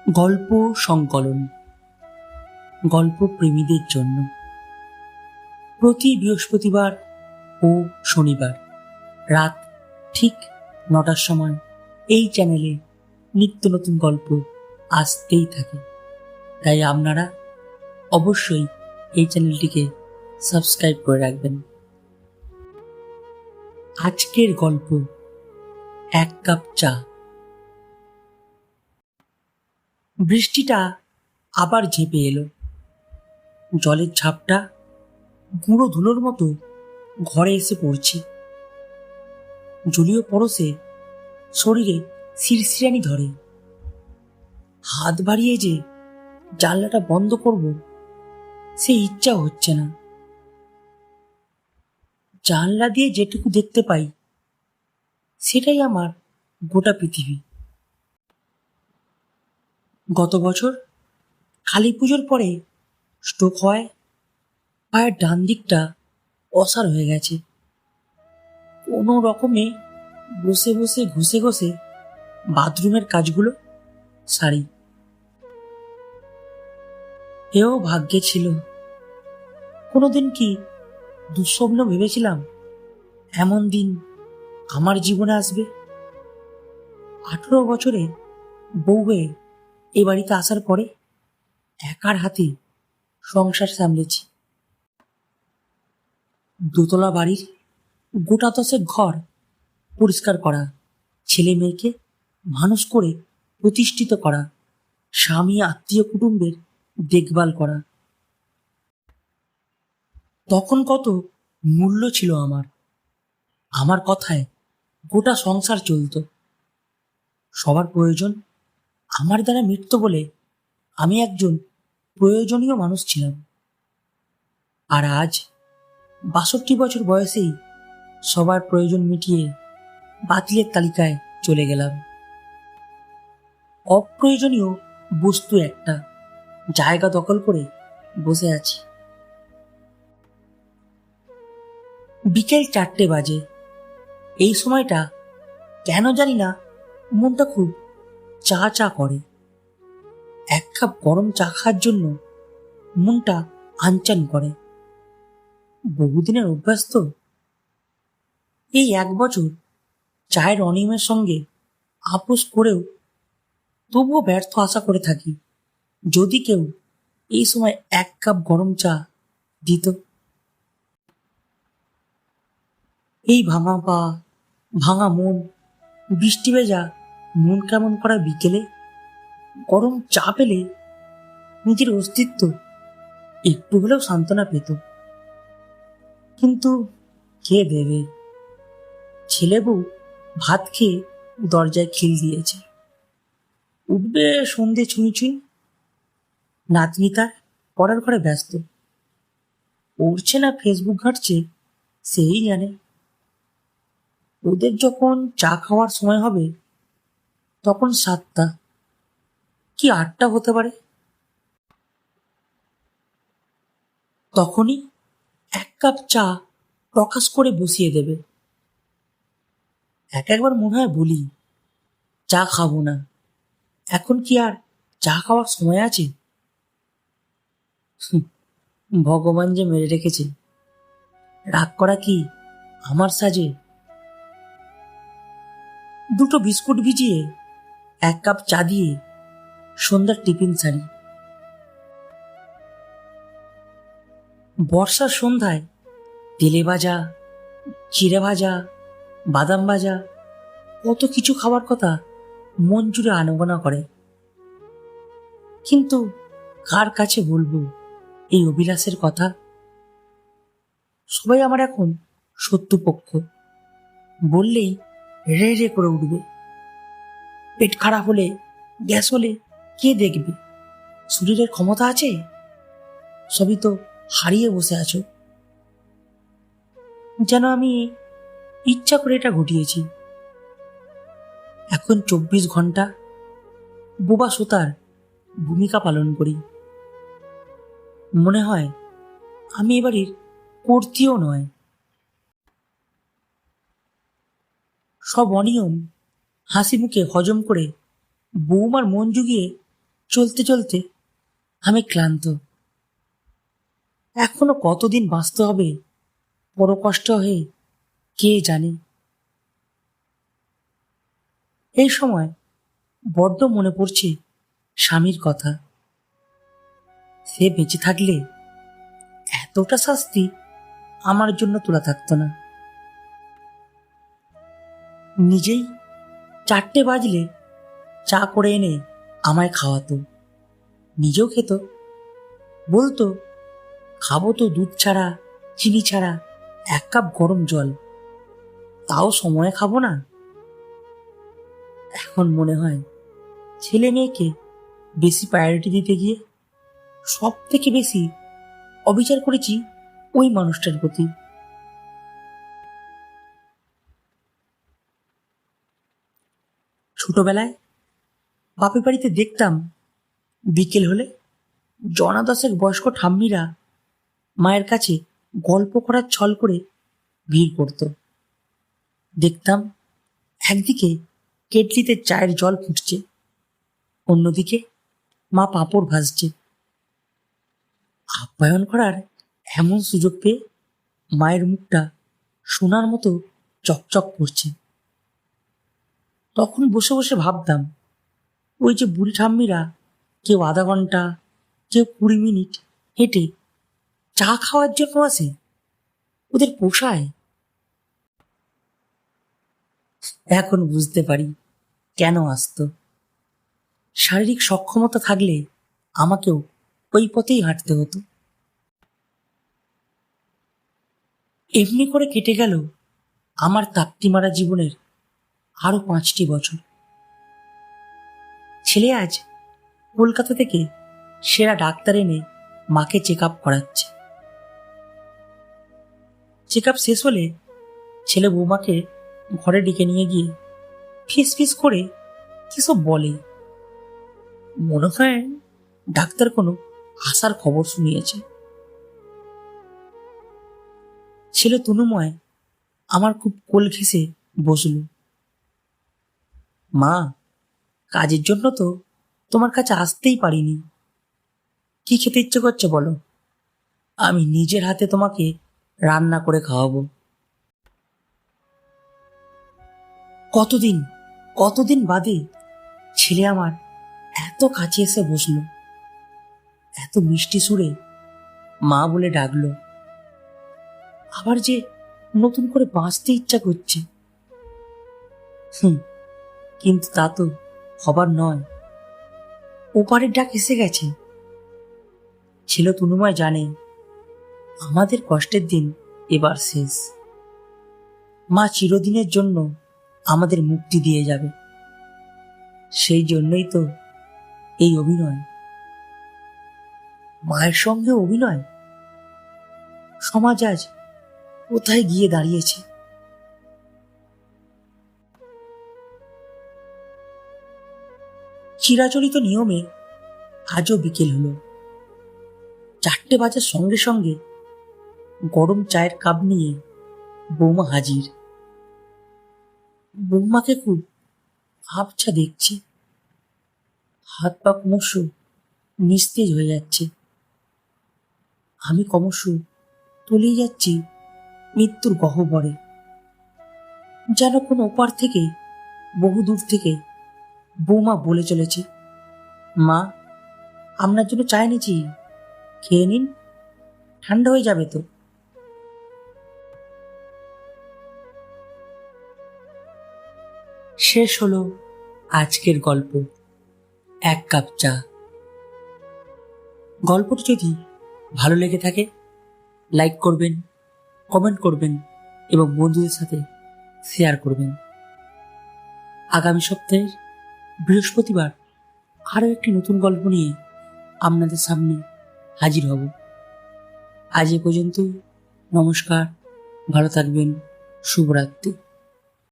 গল্প সংকলন, গল্প প্রেমীদের জন্য। প্রতি বৃহস্পতিবার ও শনিবার রাত ঠিক 9টার সময় এই চ্যানেলে নিত্য নতুন গল্প আসতেই থাকে। তাই আপনারা অবশ্যই এই চ্যানেলটিকে সাবস্ক্রাইব করে রাখবেন। আজকের গল্প এক কাপ চা। বৃষ্টিটা আবার ঝেঁপে এলো। জলের ঝাপটা গুঁড়ো ধুলোর মতো ঘরে এসে পড়ছে। জলীয় পরশে শরীরে শিরশিরানি ধরে। হাত বাড়িয়ে যে জানলাটা বন্ধ করব সে ইচ্ছা হচ্ছে না। জানলা দিয়ে যেটুকু দেখতে পাই সেটাই আমার গোটা পৃথিবী। গত বছর কালী পুজোর পরে স্ট্রোক হয়। পায়ের ডান দিকটা অসাড় হয়ে গেছে। কোনো রকমে বসে বসে ঘষে ঘষে বাথরুমের কাজগুলো সারি। এও ভাগ্যে ছিল। কোনোদিন কি দুঃস্বপ্ন ভেবেছিলাম এমন দিন আমার জীবনে আসবে? 18 বছরে বউ হয়ে এ বাড়িতে আসার পরে একার হাতে সংসার সামলেছি। দোতলা বাড়ির গোটা 10 ঘর পরিষ্কার করা, ছেলে মেয়েকে মানুষ করে প্রতিষ্ঠিত করা, স্বামী আত্মীয় কুটুম্বের দেখভাল করা। তখন কত মূল্য ছিল আমার। আমার কথায় গোটা সংসার চলত। সবার প্রয়োজন আমার দ্বারা মিটত বলে আমি একজন প্রয়োজনীয় মানুষ ছিলাম। আর আজ 62 বছর বয়সেই সবার প্রয়োজন মিটিয়ে বাতিলের তালিকায় চলে গেলাম। অপ্রয়োজনীয় বস্তু একটা জায়গা দখল করে বসে আছি। বিকেল 4টে বাজে। এই সময়টা কেন জানি না মনটা খুব চা চা করে। এক কাপ গরম চা খাওয়ার জন্য মনটা আনচান করে। বহুদিনের অভ্যাস তো। এই 1 বছর চায়ের অনিয়মের সঙ্গে আপোষ করেও তবুও ব্যর্থ আশা করে থাকি যদি কেউ এই সময় 1 কাপ গরম চা দিত। এই ভাঙা পা, ভাঙা মন, বৃষ্টি ভেজা মন কেমন করা বিকেলে গরম চা পেলে নিজের অস্তিত্ব একটু হলেও সান্ত্বনা পেত। কিন্তু কে দেবে? ছেলে বউ ভাত খেয়ে দরজায় খিল দিয়েছে। উঠবে সন্ধে ছুঁই ছুঁই। নাতনি তার পড়ার ঘরে ব্যস্ত। পড়ছে না ফেসবুক ঘাঁটছে সেই জানে। ওদের যখন চা খাওয়ার সময় হবে তখন 7টা কি 8টা হতে পারে। তখনই 1 কাপ চা প্রকাশ করে বসিয়ে দেবে। একবার মনে হয় বলি, চা খাবো না, এখন কি আর চা খাওয়ার সময় আছে? ভগবান যে মেরে রেখেছে, রাগ করা কি আমার সাজে? 2টো বিস্কুট ভিজিয়ে 1 কাপ চা দিয়ে সন্ধ্যার টিফিন সারি। বর্ষার সন্ধ্যায় তেলে ভাজা, চিড়ে ভাজা, বাদাম ভাজা, কত কিছু খাবার কথা মন জুড়ে আনাগোনা করে। কিন্তু কার কাছে বলবো এই অভিলাষের কথা? সবাই আমার এখন শত্রুপক্ষ। বললেই রে রে করে উঠবে। পেট খারাপ হলে, গ্যাস হলে কে দেখবে? শরীরের ক্ষমতা আছে? সবই তো হারিয়ে বসে আছো। যেন আমি ইচ্ছা করে এটা ঘটিয়েছি। এখন 24 ঘন্টা বোবা শ্রোতার ভূমিকা পালন করি। মনে হয় আমি এবারের কর্ত্রীও নয়। সব অনিয়ম হাসি মুখে হজম করে বৌমার মন জুগিয়ে চলতে চলতে আমি ক্লান্ত। এখনো কতদিন বাঁচতে হবে বড় কষ্ট হয়ে, কে জানে। এই সময় বড্ড মনে পড়ছে স্বামীর কথা। সে বেঁচে থাকলে এতটা শাস্তি আমার জন্য তোলা থাকতো না। নিজেই 4টে বাজলে চা করে এনে আমায় খাওয়াতো, নিজেও খেত। বলতো, খাবো তো দুধ ছাড়া, চিনি ছাড়া, 1 কাপ গরম জল, তাও সময়ে খাবো না। এখন মনে হয় ছেলে মেয়েকে বেশি প্রায়োরিটি দিতে গিয়ে সব থেকে বেশি অবিচার করেছি ওই মানুষটার প্রতি। ছোটবেলায় বাপের বাড়িতে দেখতাম বিকেল হলে জনা দশেক বয়স্ক ঠাম্মিরা মায়ের কাছে গল্প করার ছল করে ভিড় করত। দেখতাম একদিকে কেটলিতে চায়ের জল ফুটছে, অন্যদিকে মা পাঁপড় ভাজছে। আপ্যায়ন করার এমন সুযোগ পেয়ে মায়ের মুখটা সোনার মতো চকচক করছে। তখন বসে বসে ভাবতাম, ওই যে বুড়ি ঠাম্মিরা কেউ আধা ঘন্টা, কেউ 20 মিনিট হেঁটে চা খাওয়ার জন্য আসে, ওদের পোষায়? এখন বুঝতে পারি কেন আসতো। শারীরিক সক্ষমতা থাকলে আমাকেও ওই পথেই হাঁটতে হতো। এমনি করে কেটে গেল আমার তাপ্তি মারা জীবনের আরো 5টি বছর। ছেলে আজ কলকাতা থেকে সেরা ডাক্তার এনে মাকে চেক আপ করাচ্ছে। চেক আপ শেষ হলে ছেলে বৌমাকে ঘরে ডেকে নিয়ে গিয়ে ফিস ফিস করে কিসব বলে। মনে হয় ডাক্তার কোনো আশার খবর শুনিয়েছে। ছেলে তনুময় আমার খুব কোল ঘেঁষে বসল। মা, কাজের জন্য তো তোমার কাছে আসতেই পারিনি। কি খেতে ইচ্ছে করছে বলো, আমি নিজের হাতে তোমাকে রান্না করে খাওয়াবো। কতদিন কতদিন বাদে ছেলে আমার এত কাছে এসে বসলো, এত মিষ্টি সুরে মা বলে ডাকলো। আবার যে নতুন করে বাঁচতে ইচ্ছা করছে। কিন্তু তা তো হবার নয়। ওপারের ডাক এসে গেছে। ছেলে তনুময় জানে আমাদের কষ্টের দিন এবার শেষ। মা চিরদিনের জন্য আমাদের মুক্তি দিয়ে যাবে। সেই জন্যই তো এই অভিনয়। মায়ের সঙ্গে অভিনয়। সমাজ আজ কোথায় গিয়ে দাঁড়িয়েছে। চিরাচরিত নিয়মে আজও বিকেল হলো। 4টে বাজার সঙ্গে সঙ্গে গরম চায়ের কাপ নিয়ে বৌমা হাজির। বৌমাকে খুব আবছা দেখছি। হাত পা ক্রমশ নিস্তেজ হয়ে যাচ্ছে। আমি ক্রমশ তলিয়ে যাচ্ছি মৃত্যুর গহ্বরে। যেন কোন ওপার থেকে, বহু দূর থেকে বৌমা বলে চলেছে, মা, আপনার জন্য চা এনেছি, খেয়ে নিন, ঠান্ডা হয়ে যাবে তো। শেষ হলো আজকের গল্প, 1 কাপ চা। গল্পটি যদি ভালো লেগে থাকে লাইক করবেন, কমেন্ট করবেন এবং বন্ধুদের সাথে শেয়ার করবেন। আগামী সপ্তাহের বৃহস্পতিবার আরও একটি নতুন গল্প নিয়ে আপনাদের সামনে হাজির হব। আজ এ পর্যন্ত। নমস্কার, ভালো থাকবেন, শুভরাত্রি।